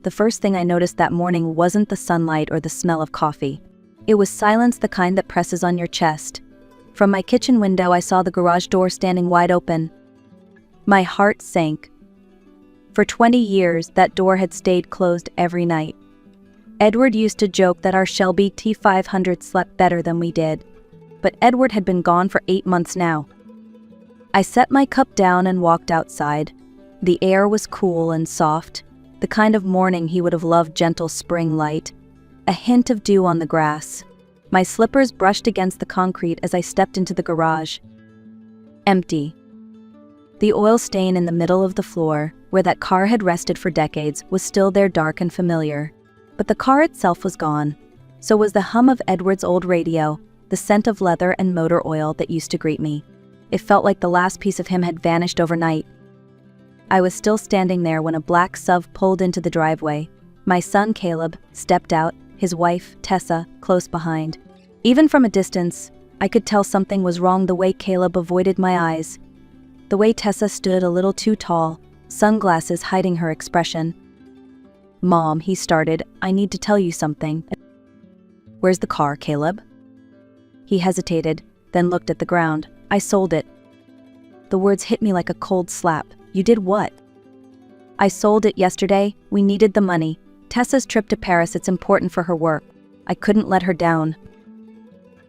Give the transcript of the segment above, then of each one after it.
the first thing I noticed that morning wasn't the sunlight or the smell of coffee. It was silence, the kind that presses on your chest. From my kitchen window, I saw the garage door standing wide open. My heart sank. For 20 years, that door had stayed closed every night. Edward used to joke that our Shelby T500 slept better than we did. But Edward had been gone for 8 months now. I set my cup down and walked outside. The air was cool and soft, the kind of morning he would have loved, gentle spring light. A hint of dew on the grass. My slippers brushed against the concrete as I stepped into the garage. Empty. The oil stain in the middle of the floor, where that car had rested for decades, was still there, dark and familiar. But the car itself was gone. So was the hum of Edward's old radio, the scent of leather and motor oil that used to greet me. It felt like the last piece of him had vanished overnight. I was still standing there when a black SUV pulled into the driveway. My son Caleb stepped out, his wife, Tessa, close behind. Even from a distance, I could tell something was wrong, the way Caleb avoided my eyes. The way Tessa stood a little too tall, sunglasses hiding her expression. "Mom," he started, "I need to tell you something." "Where's the car, Caleb?" He hesitated, then looked at the ground. "I sold it." The words hit me like a cold slap. "You did what?" "I sold it yesterday. We needed the money. Tessa's trip to Paris, it's important for her work. I couldn't let her down."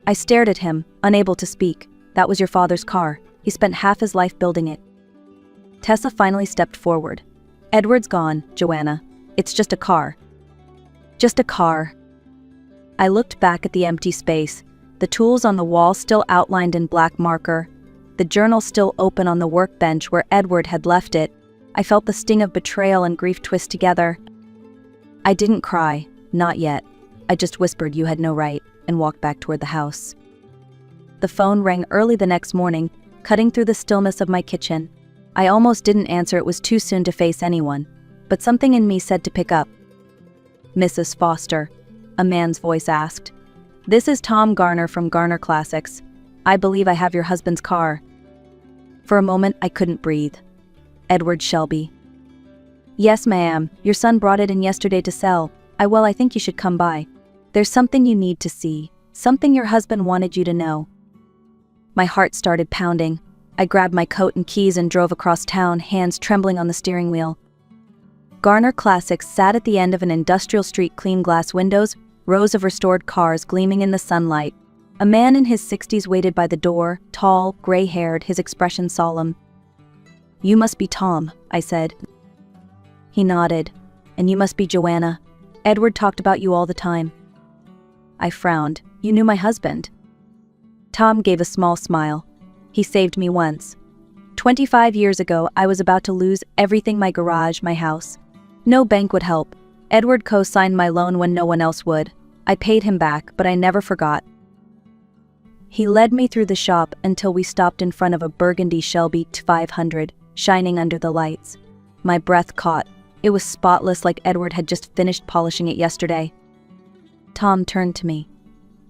I stared at him, unable to speak. "That was your father's car. He spent half his life building it." Tessa finally stepped forward. "Edward's gone, Joanna. It's just a car." "Just a car." I looked back at the empty space, the tools on the wall still outlined in black marker, the journal still open on the workbench where Edward had left it. I felt the sting of betrayal and grief twist together. I didn't cry, not yet. I just whispered, "You had no right," and walked back toward the house. The phone rang early the next morning, cutting through the stillness of my kitchen. I almost didn't answer, it was too soon to face anyone, but something in me said to pick up. "Mrs. Foster," a man's voice asked. "This is Tom Garner from Garner Classics. I believe I have your husband's car." For a moment, I couldn't breathe. "Edward Shelby." "Yes, ma'am. Your son brought it in yesterday to sell. I think you should come by. There's something you need to see, something your husband wanted you to know." My heart started pounding. I grabbed my coat and keys and drove across town, hands trembling on the steering wheel. Garner Classics sat at the end of an industrial street, clean glass windows, rows of restored cars gleaming in the sunlight. A man in his 60s waited by the door, tall, gray-haired, his expression solemn. "You must be Tom," I said. He nodded. "And you must be Joanna. Edward talked about you all the time." I frowned. "You knew my husband?" Tom gave a small smile. "He saved me once. 25 years ago, I was about to lose everything, my garage, my house. No bank would help. Edward co-signed my loan when no one else would. I paid him back, but I never forgot." He led me through the shop until we stopped in front of a burgundy Shelby T500, shining under the lights. My breath caught. It was spotless, like Edward had just finished polishing it yesterday. Tom turned to me.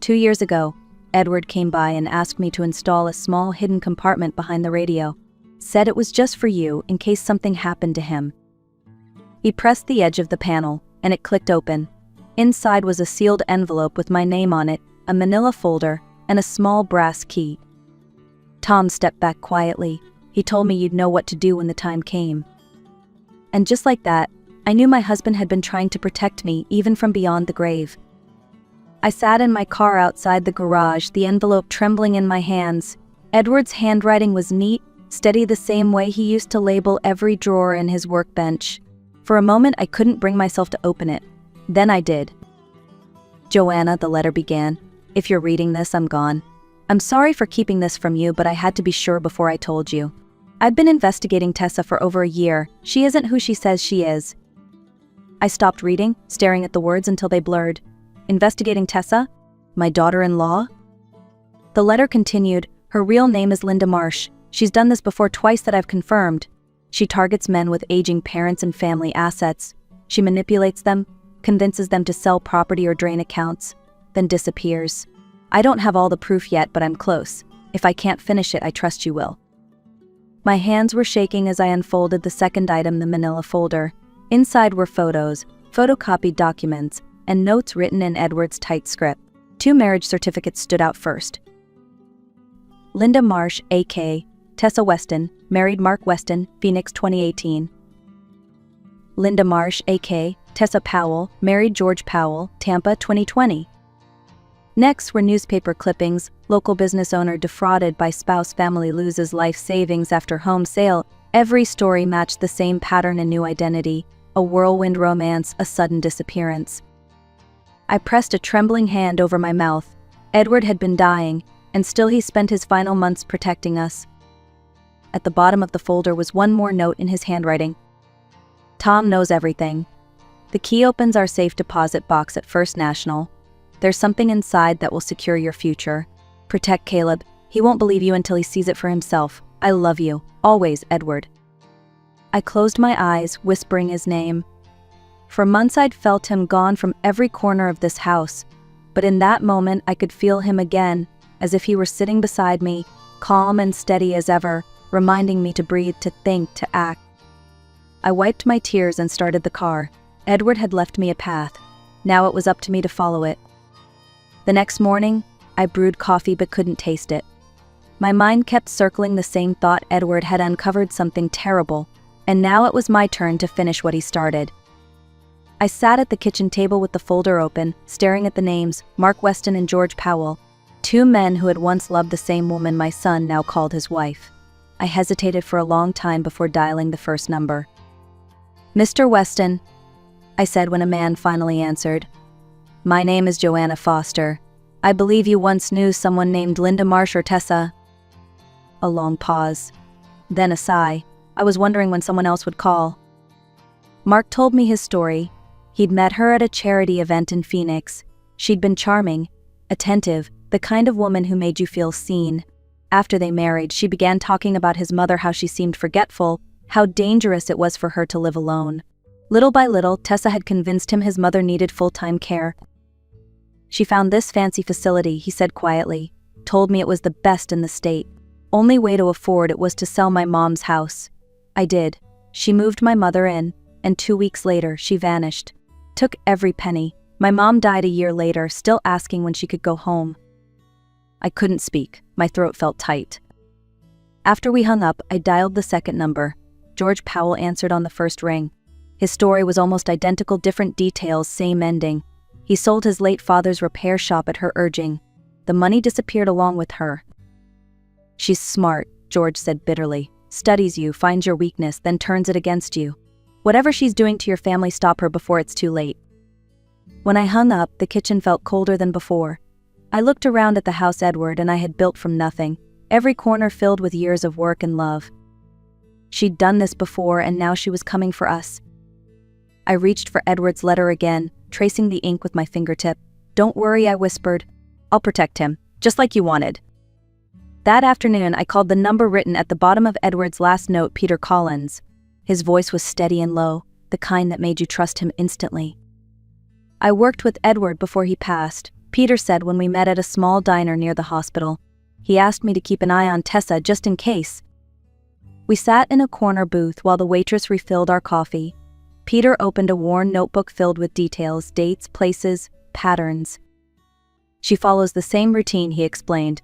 2 years ago, Edward came by and asked me to install a small hidden compartment behind the radio. Said it was just for you, in case something happened to him." He pressed the edge of the panel, and it clicked open. Inside was a sealed envelope with my name on it, a manila folder, and a small brass key. Tom stepped back quietly. He told me you'd know what to do when the time came. And just like that, I knew my husband had been trying to protect me, even from beyond the grave. I sat in my car outside the garage, the envelope trembling in my hands. Edward's handwriting was neat, steady, the same way he used to label every drawer in his workbench. For a moment, I couldn't bring myself to open it. Then I did. "Joanna," the letter began, "if you're reading this, I'm gone. I'm sorry for keeping this from you, but I had to be sure before I told you. I've been investigating Tessa for over a year. She isn't who she says she is." I stopped reading, staring at the words until they blurred. "Investigating Tessa? My daughter-in-law?" The letter continued. "Her real name is Linda Marsh. She's done this before, twice that I've confirmed. She targets men with aging parents and family assets. She manipulates them, convinces them to sell property or drain accounts, then disappears. I don't have all the proof yet, but I'm close. If I can't finish it, I trust you will." My hands were shaking as I unfolded the second item, the manila folder. Inside were photos photocopied documents, and notes written in Edward's tight script. 2 marriage certificates stood out first. Linda Marsh, a.k.a. Tessa Weston, married Mark Weston, Phoenix 2018. Linda Marsh, a.k.a. Tessa Powell, married George Powell, Tampa 2020. Next were newspaper clippings: local business owner defrauded by spouse, family loses life savings after home sale. Every story matched the same pattern: a new identity, a whirlwind romance, a sudden disappearance. I pressed a trembling hand over my mouth. Edward had been dying, and still he spent his final months protecting us. At the bottom of the folder was one more note in his handwriting. Tom knows everything. The key opens our safe deposit box at First National. There's something inside that will secure your future. Protect Caleb. He won't believe you until he sees it for himself. I love you. Always, Edward. I closed my eyes, whispering his name. For months I'd felt him gone from every corner of this house, but in that moment I could feel him again, as if he were sitting beside me, calm and steady as ever, reminding me to breathe, to think, to act. I wiped my tears and started the car. Edward had left me a path. Now it was up to me to follow it. The next morning, I brewed coffee but couldn't taste it. My mind kept circling the same thought: Edward had uncovered something terrible, and now it was my turn to finish what he started. I sat at the kitchen table with the folder open, staring at the names, Mark Weston and George Powell, 2 men who had once loved the same woman my son now called his wife. I hesitated for a long time before dialing the first number. "Mr. Weston," I said when a man finally answered. "My name is Joanna Foster. I believe you once knew someone named Linda Marsh or Tessa." A long pause. Then a sigh. I was wondering when someone else would call. Mark told me his story. He'd met her at a charity event in Phoenix. She'd been charming, attentive, the kind of woman who made you feel seen. After they married, she began talking about his mother, how she seemed forgetful, how dangerous it was for her to live alone. Little by little, Tessa had convinced him his mother needed full-time care. "She found this fancy facility," he said quietly, "told me it was the best in the state. Only way to afford it was to sell my mom's house. I did. She moved my mother in, and 2 weeks later, she vanished. Took every penny. My mom died a year later, still asking when she could go home." I couldn't speak. My throat felt tight. After we hung up, I dialed the second number. George Powell answered on the first ring. His story was almost identical, different details, same ending. He sold his late father's repair shop at her urging. The money disappeared along with her. "She's smart," George said bitterly. "Studies you, finds your weakness, then turns it against you. Whatever she's doing to your family, stop her before it's too late." When I hung up, the kitchen felt colder than before. I looked around at the house Edward and I had built from nothing, every corner filled with years of work and love. She'd done this before, and now she was coming for us. I reached for Edward's letter again, tracing the ink with my fingertip. "Don't worry," I whispered. "I'll protect him, just like you wanted." That afternoon, I called the number written at the bottom of Edward's last note, Peter Collins. His voice was steady and low, the kind that made you trust him instantly. "I worked with Edward before he passed," Peter said when we met at a small diner near the hospital. "He asked me to keep an eye on Tessa just in case." We sat in a corner booth while the waitress refilled our coffee. Peter opened a worn notebook filled with details, dates, places, patterns. "She follows the same routine," he explained.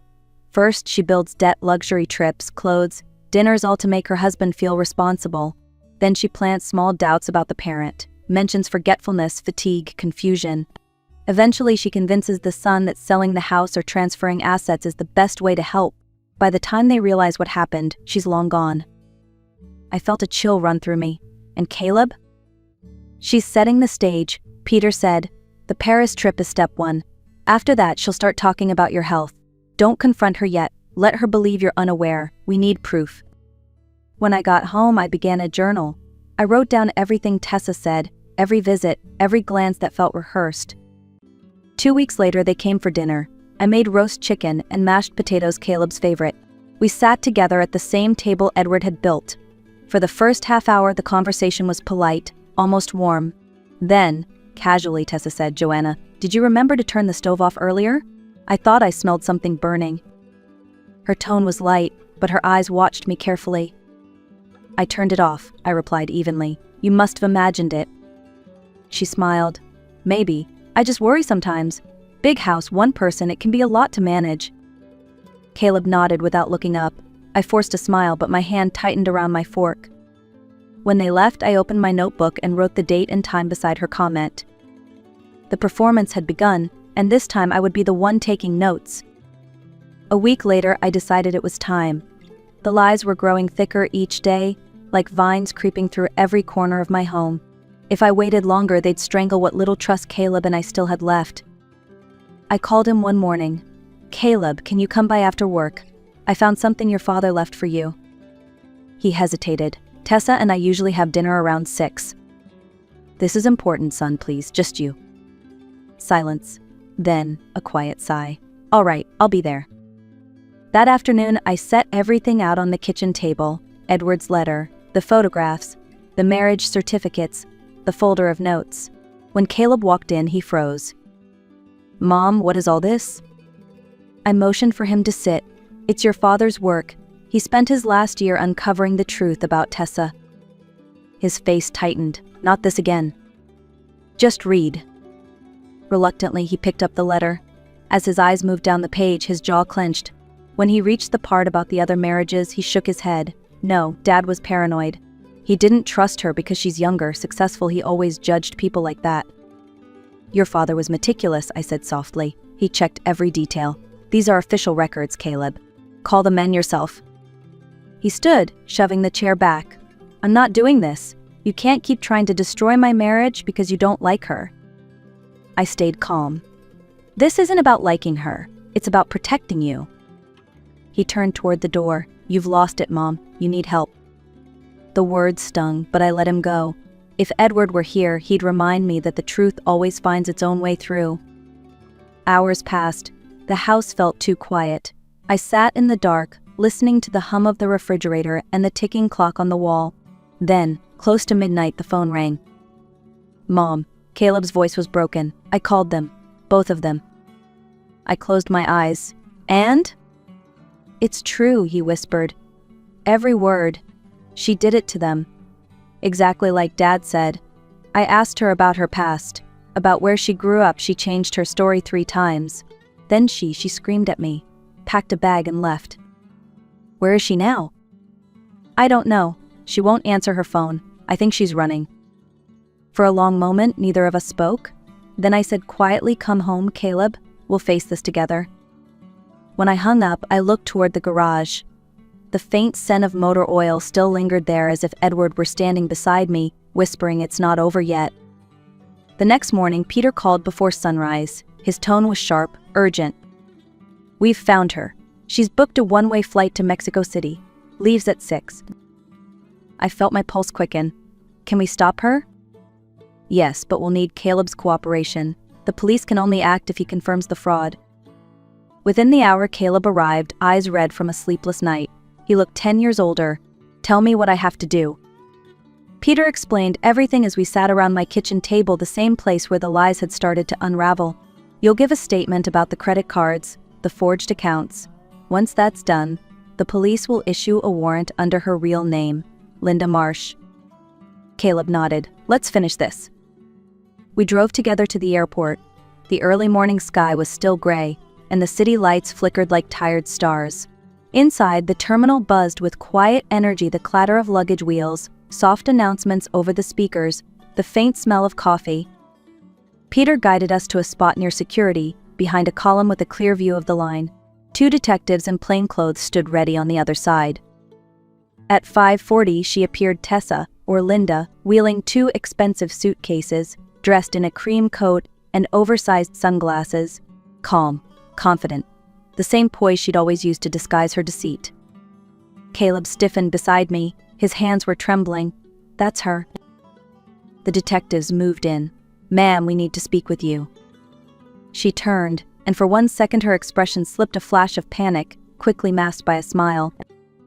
"First, she builds debt, luxury trips, clothes, dinners, all to make her husband feel responsible. Then she plants small doubts about the parent, mentions forgetfulness, fatigue, confusion. Eventually, she convinces the son that selling the house or transferring assets is the best way to help. By the time they realize what happened, she's long gone." I felt a chill run through me. "And Caleb?" "She's setting the stage," Peter said. "The Paris trip is step 1. After that, she'll start talking about your health. Don't confront her yet. Let her believe you're unaware. We need proof." When I got home, I began a journal. I wrote down everything Tessa said, every visit, every glance that felt rehearsed. 2 weeks later, they came for dinner. I made roast chicken and mashed potatoes, Caleb's favorite. We sat together at the same table Edward had built. For the first half hour, the conversation was polite, almost warm. Then, casually, Tessa said, "Joanna, did you remember to turn the stove off earlier? I thought I smelled something burning." Her tone was light, but her eyes watched me carefully. "I turned it off," I replied evenly. "You must have imagined it." She smiled. Maybe. I just worry sometimes. Big house, one person, it can be a lot to manage. Caleb nodded without looking up. I forced a smile, but my hand tightened around my fork. When they left, I opened my notebook and wrote the date and time beside her comment. The performance had begun, and this time I would be the one taking notes. A week later, I decided it was time. The lies were growing thicker each day, like vines creeping through every corner of my home. If I waited longer, they'd strangle what little trust Caleb and I still had left. I called him one morning. "Caleb, can you come by after work? I found something your father left for you." He hesitated. "Tessa and I usually have dinner around 6. "This is important, son, please, just you." Silence. Then, a quiet sigh. "All right, I'll be there." That afternoon, I set everything out on the kitchen table. Edward's letter, the photographs, the marriage certificates, the folder of notes. When Caleb walked in, he froze. "Mom, what is all this?" I motioned for him to sit. "It's your father's work. He spent his last year uncovering the truth about Tessa." His face tightened. "Not this again." "Just read." Reluctantly, he picked up the letter. As his eyes moved down the page, his jaw clenched. When he reached the part about the other marriages, he shook his head. No, Dad was paranoid. He didn't trust her because she's younger, successful. He always judged people like that. "Your father was meticulous," I said softly. "He checked every detail. These are official records, Caleb. Call the men yourself." He stood, shoving the chair back. "I'm not doing this. You can't keep trying to destroy my marriage because you don't like her." I stayed calm. "This isn't about liking her. It's about protecting you." He turned toward the door. "You've lost it, Mom. You need help." The words stung, but I let him go. If Edward were here, he'd remind me that the truth always finds its own way through. Hours passed. The house felt too quiet. I sat in the dark, listening to the hum of the refrigerator and the ticking clock on the wall. Then, close to midnight, the phone rang. "Mom." Caleb's voice was broken. "I called them. Both of them." I closed my eyes. "And?" "It's true," he whispered. "Every word. She did it to them. Exactly like Dad said. I asked her about her past, about where she grew up. She changed her story 3 times. Then she screamed at me, packed a bag and left." "Where is she now?" "I don't know. She won't answer her phone. I think she's running." For a long moment, neither of us spoke. Then I said quietly, "Come home, Caleb. We'll face this together." When I hung up, I looked toward the garage. The faint scent of motor oil still lingered there, as if Edward were standing beside me, whispering it's not over yet. The next morning, Peter called before sunrise. His tone was sharp, urgent. "We've found her. She's booked a one-way flight to Mexico City. Leaves at 6. I felt my pulse quicken. "Can we stop her?" "Yes, but we'll need Caleb's cooperation. The police can only act if he confirms the fraud." Within the hour, Caleb arrived, eyes red from a sleepless night. He looked 10 years older. "Tell me what I have to do." Peter explained everything as we sat around my kitchen table, the same place where the lies had started to unravel. "You'll give a statement about the credit cards, the forged accounts. Once that's done, the police will issue a warrant under her real name, Linda Marsh." Caleb nodded. "Let's finish this." We drove together to the airport. The early morning sky was still gray, and the city lights flickered like tired stars. Inside, the terminal buzzed with quiet energy, the clatter of luggage wheels, soft announcements over the speakers, the faint smell of coffee. Peter guided us to a spot near security, behind a column with a clear view of the line. 2 detectives in plain clothes stood ready on the other side. At 5:40, she appeared, Tessa, or Linda, wheeling 2 expensive suitcases, dressed in a cream coat and oversized sunglasses, calm, confident, the same poise she'd always used to disguise her deceit. Caleb stiffened beside me. His hands were trembling. "That's her." The detectives moved in. "Ma'am, we need to speak with you." She turned, and for 1 second her expression slipped a flash of panic, quickly masked by a smile.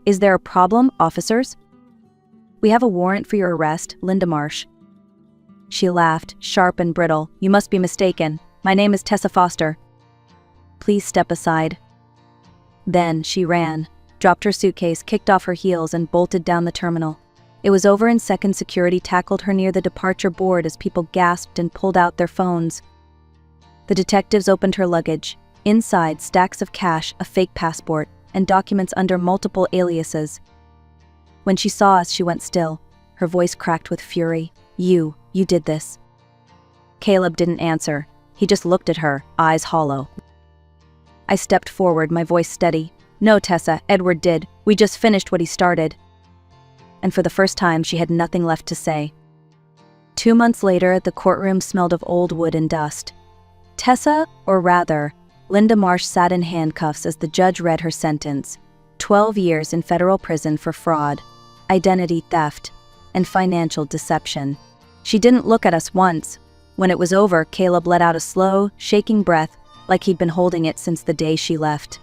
"Is there a problem, officers?" "We have a warrant for your arrest, Linda Marsh." She laughed, sharp and brittle. "You must be mistaken. My name is Tessa Foster." "Please step aside." Then she ran, dropped her suitcase, kicked off her heels, and bolted down the terminal. It was over in seconds. Security tackled her near the departure board as people gasped and pulled out their phones. The detectives opened her luggage. Inside, stacks of cash, a fake passport, and documents under multiple aliases. When she saw us, she went still. Her voice cracked with fury. You did this." Caleb didn't answer. He just looked at her, eyes hollow. I stepped forward, my voice steady. "No, Tessa, Edward did. We just finished what he started." And for the first time, she had nothing left to say. 2 months later, the courtroom smelled of old wood and dust. Tessa, or rather, Linda Marsh, sat in handcuffs as the judge read her sentence. 12 years in federal prison for fraud, identity theft, and financial deception. She didn't look at us once. When it was over, Caleb let out a slow, shaking breath, like he'd been holding it since the day she left.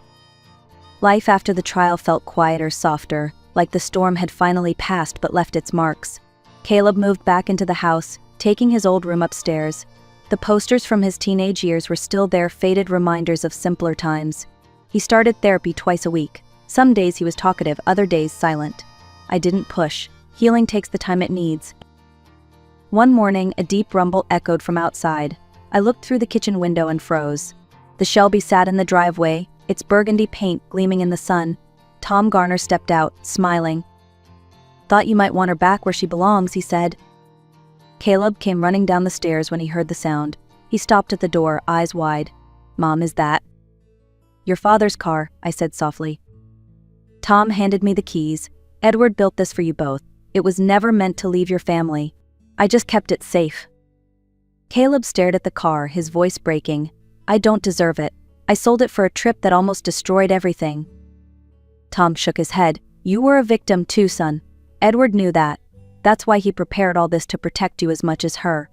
Life after the trial felt quieter, softer, like the storm had finally passed but left its marks. Caleb moved back into the house, taking his old room upstairs. The posters from his teenage years were still there, faded reminders of simpler times. He started therapy twice a week. Some days he was talkative, other days silent. I didn't push. Healing takes the time it needs. One morning, a deep rumble echoed from outside. I looked through the kitchen window and froze. The Shelby sat in the driveway, its burgundy paint gleaming in the sun. Tom Garner stepped out, smiling. "Thought you might want her back where she belongs," he said. Caleb came running down the stairs when he heard the sound. He stopped at the door, eyes wide. "Mom, is that?" "Your father's car," I said softly. Tom handed me the keys. "Edward built this for you both. It was never meant to leave your family. I just kept it safe." Caleb stared at the car, his voice breaking. "I don't deserve it. I sold it for a trip that almost destroyed everything." Tom shook his head. "You were a victim too, son. Edward knew that. That's why he prepared all this, to protect you as much as her."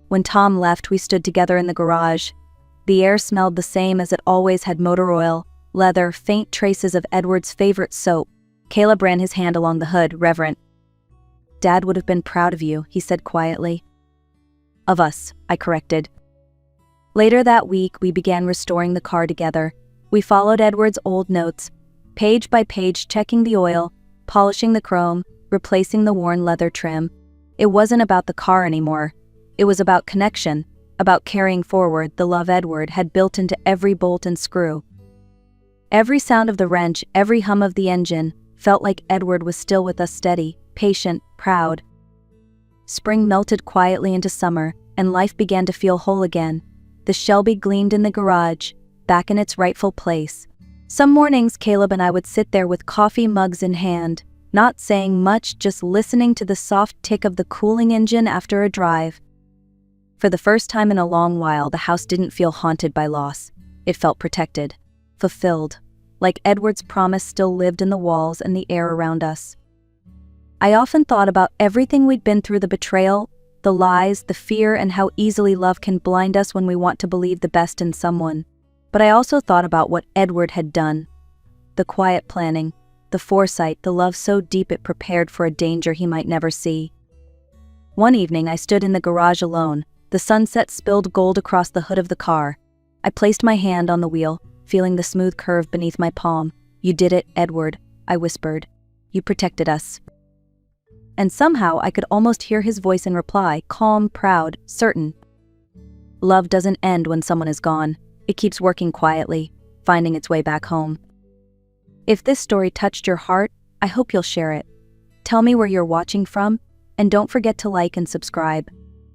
When Tom left, we stood together in the garage. The air smelled the same as it always had: motor oil, leather, faint traces of Edward's favorite soap. Caleb ran his hand along the hood, reverent. "Dad would have been proud of you," he said quietly. "Of us," I corrected. Later that week, we began restoring the car together. We followed Edward's old notes, page by page, checking the oil, polishing the chrome, replacing the worn leather trim. It wasn't about the car anymore. It was about connection, about carrying forward the love Edward had built into every bolt and screw. Every sound of the wrench, every hum of the engine, felt like Edward was still with us, steady, patient, proud. Spring melted quietly into summer, and life began to feel whole again. The Shelby gleamed in the garage, back in its rightful place. Some mornings, Caleb and I would sit there with coffee mugs in hand, not saying much, just listening to the soft tick of the cooling engine after a drive. For the first time in a long while, the house didn't feel haunted by loss. It felt protected, fulfilled, like Edward's promise still lived in the walls and the air around us. I often thought about everything we'd been through: the betrayal, the lies, the fear, and how easily love can blind us when we want to believe the best in someone. But I also thought about what Edward had done. The quiet planning, the foresight, the love so deep it prepared for a danger he might never see. One evening, I stood in the garage alone. The sunset spilled gold across the hood of the car. I placed my hand on the wheel, feeling the smooth curve beneath my palm. "You did it, Edward," I whispered. "You protected us." And somehow I could almost hear his voice in reply, calm, proud, certain. Love doesn't end when someone is gone. It keeps working quietly, finding its way back home. If this story touched your heart, I hope you'll share it. Tell me where you're watching from, and don't forget to like and subscribe.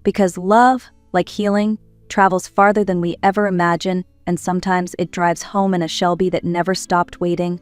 Because love, like healing, travels farther than we ever imagine, and sometimes it drives home in a Shelby that never stopped waiting.